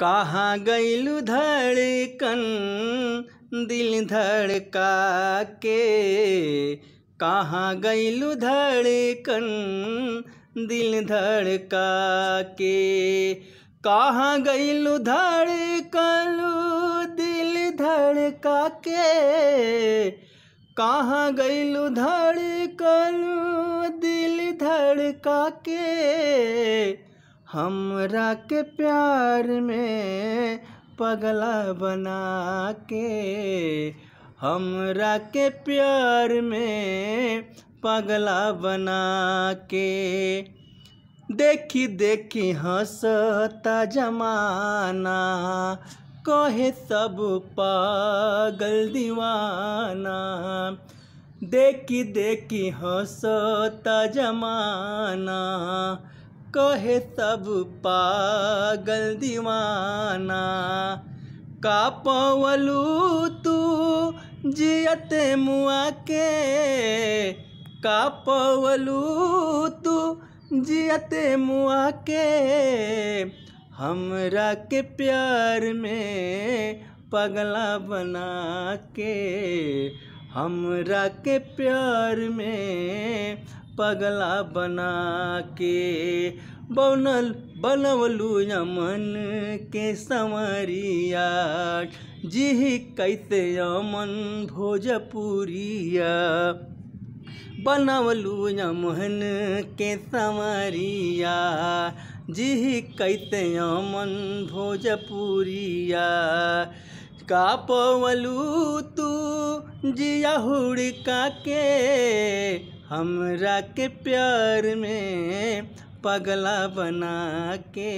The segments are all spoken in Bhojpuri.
कहाँ गइलू धड़कन दिल धड़का के, कहाँ गइलू धड़कन दिल धड़का के, कहाँ गइलू धड़कन दिल धड़का के, कहाँ गइलू धड़कन दिल धड़का के। हमरा के प्यार में पगला बना के, हमरा के प्यार में पगला बना के। देखी देखी हंसता जमाना, कहे सब पागल दीवाना। देखी देखी हंसता जमाना, कहे सब पागल दीवाना। का पवलू तू जियते मुआ के, का पवलू तू जियते मुआ के। हमरा के प्यार में पगला बना के, हमरा के प्यार में पगला बना के। बनवलू यमन के संवरिया, जी कैसे यमन भोजपुरिया। बनवलू यमन के संवरिया, जी कैसे यमन भोजपुरिया। का पवलू तू जिया हुड़का के, हमरा के प्यार में पगला बना के,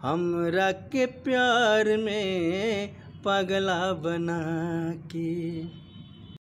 हमरा के प्यार में पगला बना के।